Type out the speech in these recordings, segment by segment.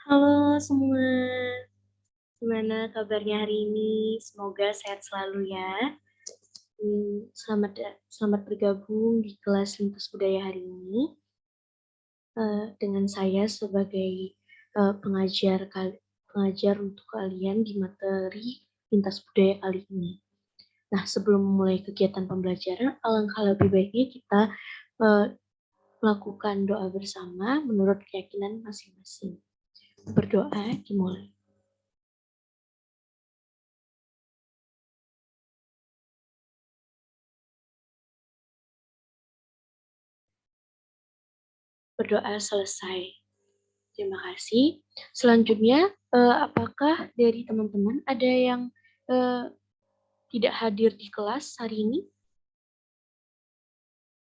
Halo semua, gimana kabarnya hari ini? Semoga sehat selalu ya. Selamat bergabung di kelas Lintas Budaya hari ini dengan saya sebagai pengajar untuk kalian di materi Lintas Budaya kali ini. Nah, sebelum memulai kegiatan pembelajaran, alangkah lebih baiknya kita melakukan doa bersama menurut keyakinan masing-masing. Berdoa dimulai. Berdoa selesai. Terima kasih. Selanjutnya, apakah dari teman-teman ada yang tidak hadir di kelas hari ini?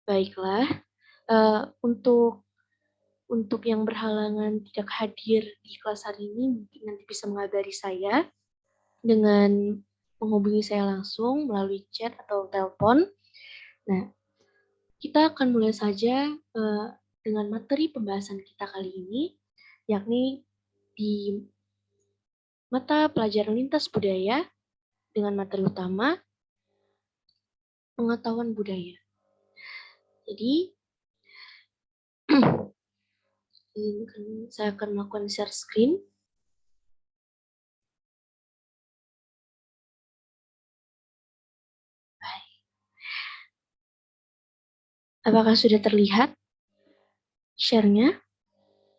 Baiklah, untuk yang berhalangan tidak hadir di kelas hari ini, mungkin nanti bisa mengabari saya dengan menghubungi saya langsung melalui chat atau telepon. Nah, kita akan mulai saja dengan materi pembahasan kita kali ini, yakni di mata pelajaran lintas budaya dengan materi utama pengetahuan budaya. Jadi, saya akan melakukan share screen. Baik. Apakah sudah terlihat share-nya?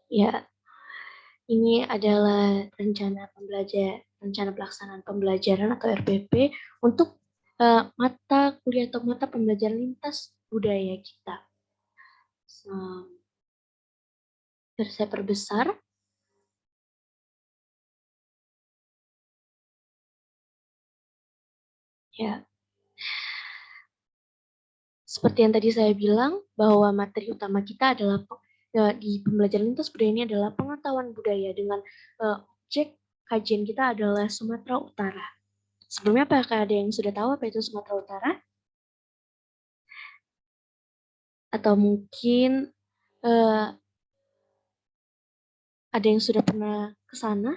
Ya, ini adalah rencana pelaksanaan pembelajaran atau RPP untuk mata kuliah atau mata pembelajaran lintas budaya kita. Saya perbesar. Ya. Seperti yang tadi saya bilang, bahwa materi utama kita adalah di pembelajaran lintas budaya ini adalah pengetahuan budaya dengan objek kajian kita adalah Sumatera Utara. Sebelumnya apakah ada yang sudah tahu apa itu Sumatera Utara? Atau mungkin ada yang sudah pernah ke sana?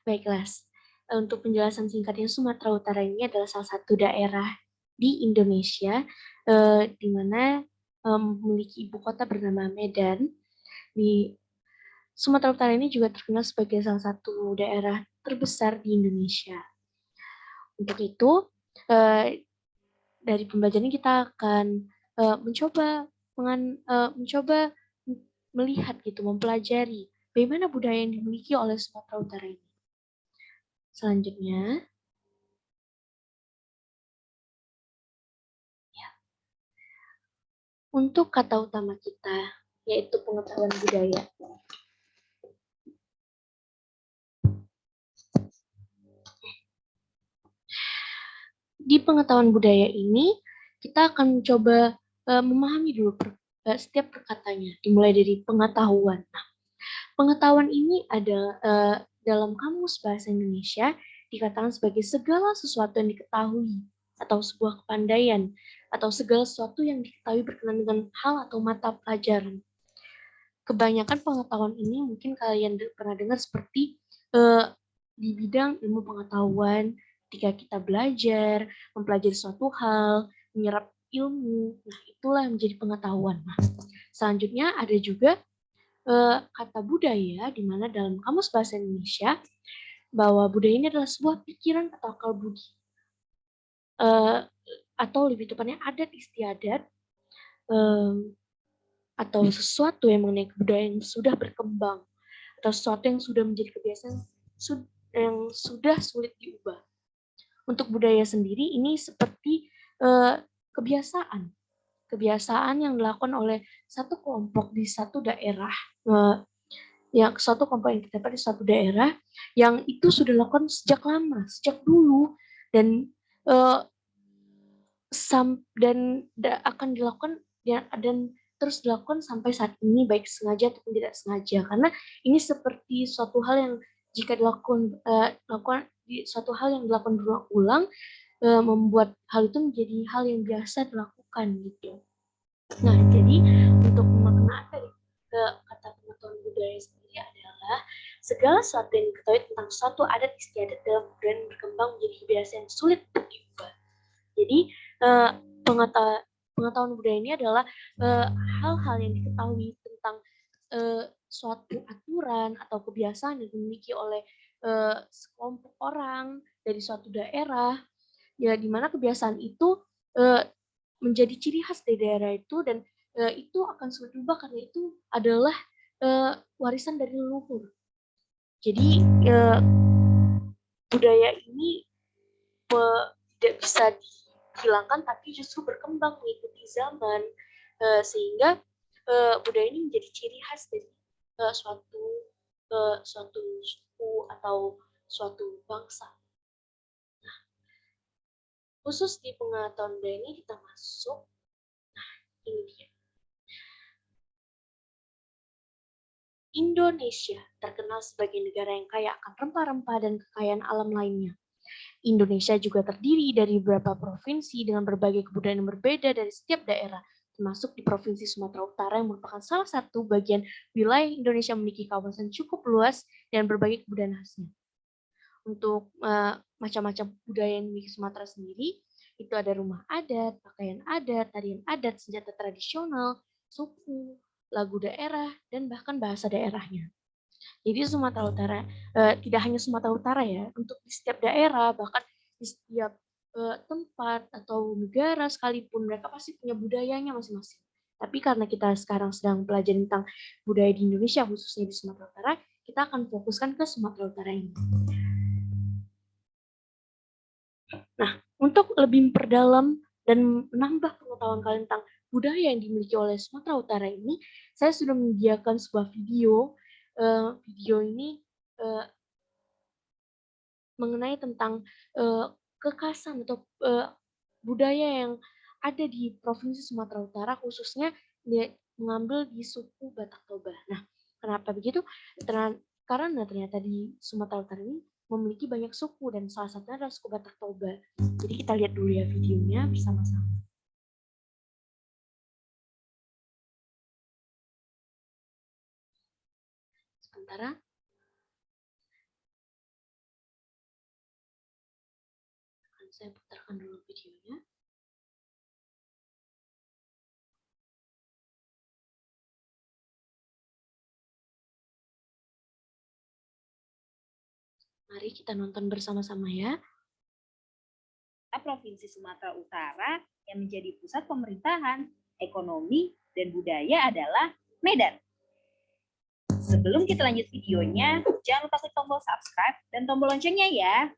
Baiklah, untuk penjelasan singkatnya, Sumatera Utara ini adalah salah satu daerah di Indonesia di mana memiliki ibu kota bernama Medan. Di Sumatera Utara ini juga terkenal sebagai salah satu daerah terbesar di Indonesia. Untuk itu, dari pembelajaran ini kita akan mencoba melihat gitu, mempelajari bagaimana budaya yang dimiliki oleh Sumatera Utara ini. Selanjutnya, ya. Untuk kata utama kita, yaitu pengetahuan budaya. Di pengetahuan budaya ini, kita akan coba memahami dulu setiap perkataannya, dimulai dari pengetahuan. Nah, pengetahuan ini ada dalam Kamus Bahasa Indonesia dikatakan sebagai segala sesuatu yang diketahui atau sebuah kepandaian atau segala sesuatu yang diketahui berkenaan dengan hal atau mata pelajaran. Kebanyakan pengetahuan ini mungkin kalian pernah dengar seperti di bidang ilmu pengetahuan, ketika kita belajar, mempelajari suatu hal, menyerap ilmu, nah itulah yang menjadi pengetahuan. Nah, selanjutnya ada juga kata budaya, di mana dalam Kamus Bahasa Indonesia, bahwa budaya ini adalah sebuah pikiran atau akal budi. Atau lebih tepatnya adat istiadat, atau sesuatu yang mengenai kebudayaan yang sudah berkembang, atau sesuatu yang sudah menjadi kebiasaan yang sudah sulit diubah. Untuk budaya sendiri ini seperti kebiasaan yang dilakukan oleh satu kelompok di satu daerah, yang suatu kelompok yang terdapat di suatu daerah yang itu sudah dilakukan sejak lama, sejak dulu, dan akan dilakukan dan terus dilakukan sampai saat ini, baik sengaja ataupun tidak sengaja, karena ini seperti suatu hal yang jika dilakukan suatu hal yang dilakukan berulang-ulang, membuat hal itu menjadi hal yang biasa dilakukan gitu. Nah, jadi untuk memaknaan dari kata pengetahuan budaya Segala sesuatu yang diketahui tentang suatu adat istiadat dalam budaya berkembang menjadi kebiasaan yang sulit untuk diubah. Jadi pengetahuan budaya ini adalah hal-hal yang diketahui tentang suatu aturan atau kebiasaan yang dimiliki oleh sekelompok orang dari suatu daerah, ya di mana kebiasaan itu menjadi ciri khas dari daerah itu, dan itu akan sulit diubah karena itu adalah warisan dari leluhur. Jadi budaya ini tidak bisa dihilangkan, tapi justru berkembang mengikuti zaman, sehingga budaya ini menjadi ciri khas dari suatu suku atau suatu bangsa. Nah, khusus di pengetahuan budaya ini kita masuk. Nah, ini dia. Indonesia terkenal sebagai negara yang kaya akan rempah-rempah dan kekayaan alam lainnya. Indonesia juga terdiri dari beberapa provinsi dengan berbagai kebudayaan yang berbeda dari setiap daerah, termasuk di Provinsi Sumatera Utara yang merupakan salah satu bagian wilayah Indonesia memiliki kawasan cukup luas dan berbagai kebudayaan khasnya. Untuk macam-macam budaya yang dimiliki Sumatera sendiri, itu ada rumah adat, pakaian adat, tarian adat, senjata tradisional, suku, lagu daerah, dan bahkan bahasa daerahnya. Jadi Sumatera Utara, tidak hanya Sumatera Utara ya, untuk di setiap daerah, bahkan di setiap tempat atau negara sekalipun, mereka pasti punya budayanya masing-masing. Tapi karena kita sekarang sedang belajar tentang budaya di Indonesia, khususnya di Sumatera Utara, kita akan fokuskan ke Sumatera Utara ini. Nah, untuk lebih memperdalam dan menambah pengetahuan kalian tentang budaya yang dimiliki oleh Sumatera Utara ini, saya sudah menyediakan sebuah video. Video ini mengenai tentang kekhasan atau budaya yang ada di Provinsi Sumatera Utara, khususnya mengambil di suku Batak Toba. Nah, kenapa begitu? Karena ternyata di Sumatera Utara ini memiliki banyak suku, dan salah satunya adalah suku Batak Toba. Jadi kita lihat dulu ya videonya bersama-sama. Sementara akan saya putarkan dulu videonya. Mari kita nonton bersama-sama ya. Provinsi Sumatera Utara yang menjadi pusat pemerintahan, ekonomi, dan budaya adalah Medan. Sebelum kita lanjut videonya, jangan lupa klik tombol subscribe dan tombol loncengnya ya.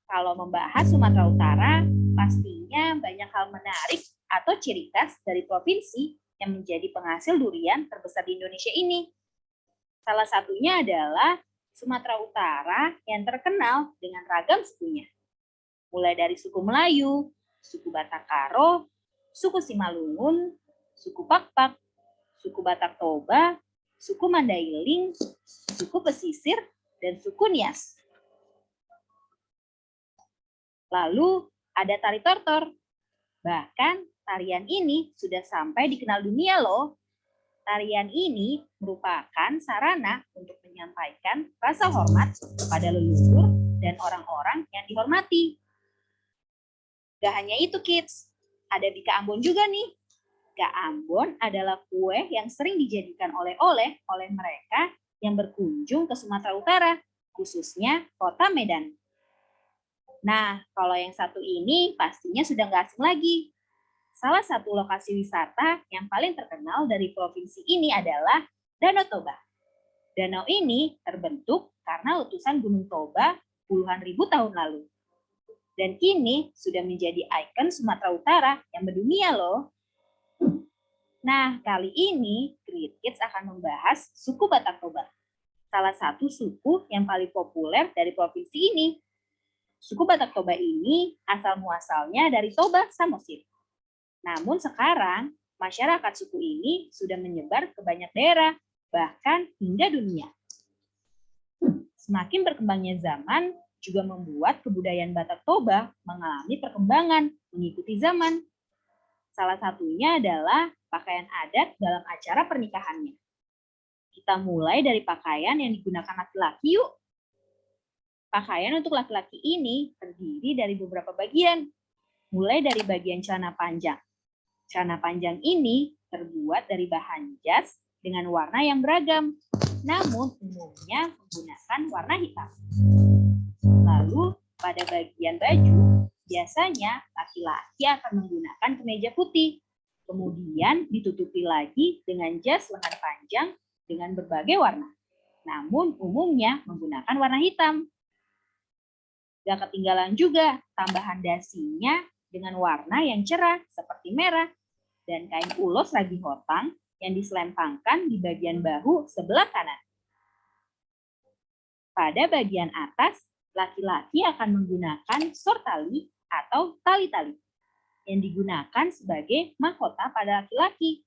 Kalau membahas Sumatera Utara, pastinya banyak hal menarik atau ciri khas dari provinsi yang menjadi penghasil durian terbesar di Indonesia ini. Salah satunya adalah Sumatera Utara yang terkenal dengan ragam sukunya. Mulai dari suku Melayu, suku Batak Karo, suku Simalungun, suku Pakpak, suku Batak Toba, suku Mandailing, suku Pesisir, dan suku Nias. Lalu ada tari tortor. Bahkan tarian ini sudah sampai dikenal dunia loh. Tarian ini merupakan sarana untuk menyampaikan rasa hormat kepada leluhur dan orang-orang yang dihormati. Gak hanya itu kids, ada Bika Ambon juga nih. Bika Ambon adalah kue yang sering dijadikan oleh-oleh oleh mereka yang berkunjung ke Sumatera Utara, khususnya kota Medan. Nah, kalau yang satu ini pastinya sudah nggak asing lagi. Salah satu lokasi wisata yang paling terkenal dari provinsi ini adalah Danau Toba. Danau ini terbentuk karena letusan Gunung Toba puluhan ribu tahun lalu. Dan kini sudah menjadi ikon Sumatera Utara yang mendunia loh. Nah, kali ini Great Kids akan membahas suku Batak Toba. Salah satu suku yang paling populer dari provinsi ini. Suku Batak Toba ini asal-muasalnya dari Toba, Samosir. Namun sekarang, masyarakat suku ini sudah menyebar ke banyak daerah, bahkan hingga dunia. Semakin berkembangnya zaman, juga membuat kebudayaan Batak Toba mengalami perkembangan mengikuti zaman. Salah satunya adalah pakaian adat dalam acara pernikahannya. Kita mulai dari pakaian yang digunakan laki-laki yuk. Pakaian untuk laki-laki ini terdiri dari beberapa bagian. Mulai dari bagian celana panjang. Celana panjang ini terbuat dari bahan jas dengan warna yang beragam, namun umumnya menggunakan warna hitam. Lalu pada bagian baju, biasanya laki-laki akan menggunakan kemeja putih, kemudian ditutupi lagi dengan jas lengan panjang dengan berbagai warna, namun umumnya menggunakan warna hitam. Gak ketinggalan juga tambahan dasinya dengan warna yang cerah seperti merah dan kain ulos ragi hotang yang diselempangkan di bagian bahu sebelah kanan. Pada bagian atas, laki-laki akan menggunakan sortali atau tali-tali yang digunakan sebagai mahkota pada laki-laki.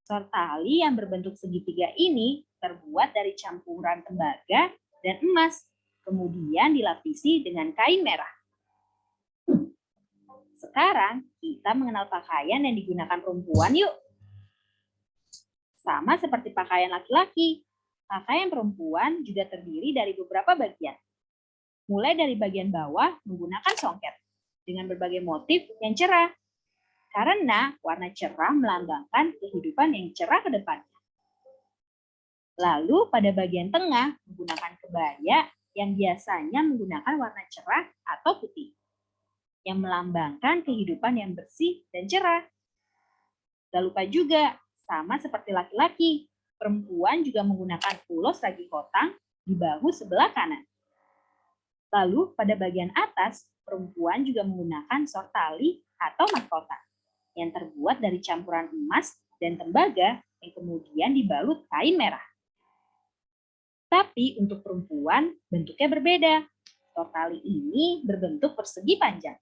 Sortali yang berbentuk segitiga ini terbuat dari campuran tembaga dan emas, kemudian dilapisi dengan kain merah. Sekarang kita mengenal pakaian yang digunakan perempuan yuk. Sama seperti pakaian laki-laki, pakaian perempuan juga terdiri dari beberapa bagian. Mulai dari bagian bawah menggunakan songket dengan berbagai motif yang cerah. Karena warna cerah melambangkan kehidupan yang cerah ke depannya. Lalu pada bagian tengah menggunakan kebaya yang biasanya menggunakan warna cerah atau putih, yang melambangkan kehidupan yang bersih dan cerah. Gak lupa juga, sama seperti laki-laki, perempuan juga menggunakan ulos ragi hotang di bahu sebelah kanan. Lalu pada bagian atas, perempuan juga menggunakan sortali atau mahkota yang terbuat dari campuran emas dan tembaga yang kemudian dibalut kain merah. Tapi untuk perempuan bentuknya berbeda. Sortali ini berbentuk persegi panjang.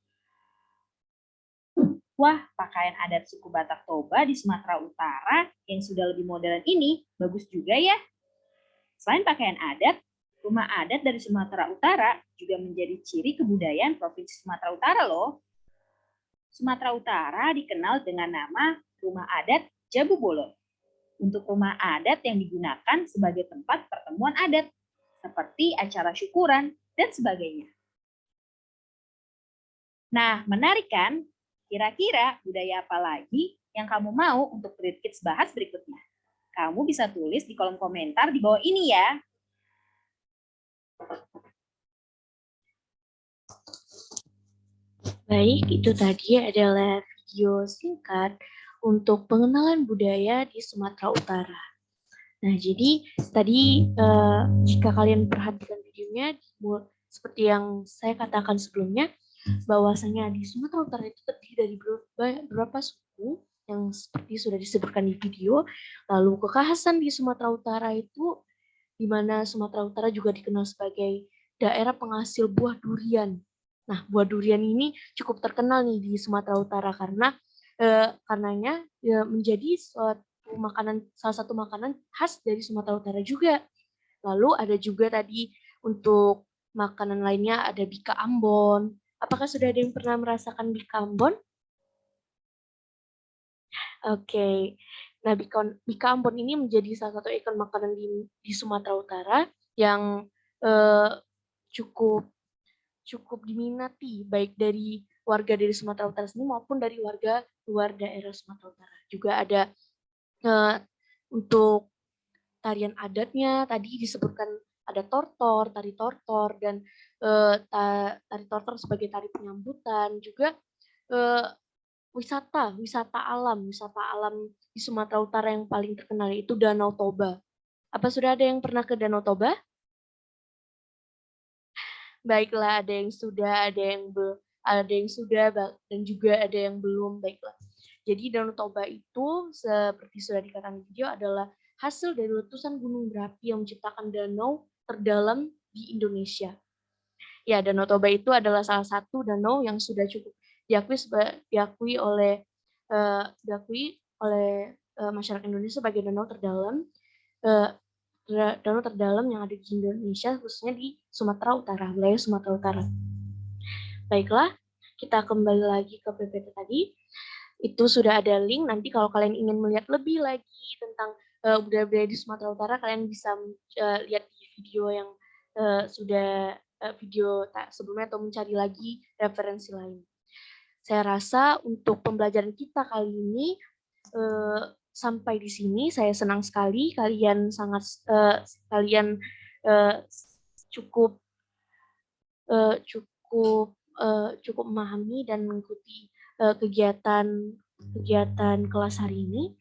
Wah, pakaian adat suku Batak Toba di Sumatera Utara yang sudah lebih modern ini bagus juga ya. Selain pakaian adat, rumah adat dari Sumatera Utara juga menjadi ciri kebudayaan Provinsi Sumatera Utara loh. Sumatera Utara dikenal dengan nama Rumah Adat Jabu Bolon. Untuk rumah adat yang digunakan sebagai tempat pertemuan adat, seperti acara syukuran dan sebagainya. Nah, menarik kan? Kira-kira budaya apa lagi yang kamu mau untuk Great Kids bahas berikutnya? Kamu bisa tulis di kolom komentar di bawah ini ya. Baik, itu tadi adalah video singkat untuk pengenalan budaya di Sumatera Utara. Nah, jadi tadi jika kalian perhatikan videonya, seperti yang saya katakan sebelumnya, bahwasanya di Sumatera Utara itu terdiri dari beberapa suku yang seperti sudah disebutkan di video. Lalu kekhasan di Sumatera Utara itu, di mana Sumatera Utara juga dikenal sebagai daerah penghasil buah durian. Nah, buah durian ini cukup terkenal nih di Sumatera Utara karenanya menjadi salah satu makanan khas dari Sumatera Utara juga. Lalu ada juga tadi untuk makanan lainnya ada bika Ambon. Apakah sudah ada yang pernah merasakan bika Ambon? Oke. Nah, bika Ambon ini menjadi salah satu ikon makanan di Sumatera Utara yang cukup diminati baik dari warga dari Sumatera Utara sendiri maupun dari warga luar daerah Sumatera Utara. Juga ada untuk tarian adatnya tadi disebutkan ada tari tortor dan tari tortor sebagai tari penyambutan, juga wisata alam di Sumatera Utara yang paling terkenal yaitu Danau Toba. Apa sudah ada yang pernah ke Danau Toba? Baiklah, ada yang sudah, dan juga ada yang belum. Baiklah. Jadi Danau Toba itu seperti sudah dikatakan di video adalah hasil dari letusan gunung berapi yang menciptakan danau terdalam di Indonesia. Ya, Danau Toba itu adalah salah satu danau yang sudah cukup diakui oleh masyarakat Indonesia sebagai danau terdalam yang ada di Indonesia, khususnya di Sumatera Utara, wilayah Sumatera Utara. Baiklah, kita kembali lagi ke PPT tadi. Itu sudah ada link, nanti kalau kalian ingin melihat lebih lagi tentang budaya-budaya di Sumatera Utara, kalian bisa lihat di video yang sudah video sebelumnya atau mencari lagi referensi lain. Saya rasa untuk pembelajaran kita kali ini sampai di sini. Saya senang sekali kalian cukup cukup memahami dan mengikuti kegiatan kelas hari ini.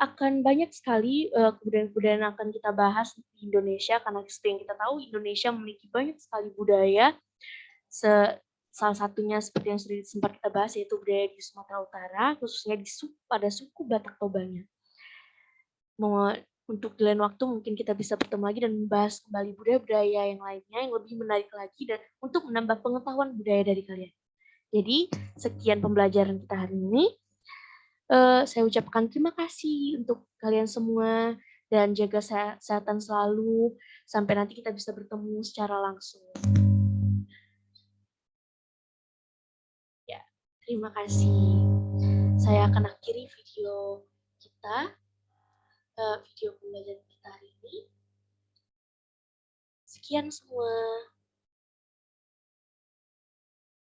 Akan banyak sekali kebudayaan-kebudayaan yang akan kita bahas di Indonesia, karena seperti yang kita tahu Indonesia memiliki banyak sekali budaya. Salah satunya seperti yang sudah sempat kita bahas, yaitu budaya di Sumatera Utara, khususnya pada suku Batak Tobanya. Untuk di lain waktu mungkin kita bisa bertemu lagi dan membahas kembali budaya-budaya yang lainnya yang lebih menarik lagi dan untuk menambah pengetahuan budaya dari kalian. Jadi, sekian pembelajaran kita hari ini. Saya ucapkan terima kasih untuk kalian semua dan jaga kesehatan selalu sampai nanti kita bisa bertemu secara langsung. Ya, terima kasih. Saya akan akhiri video kita, video pembelajaran kita hari ini. Sekian semua.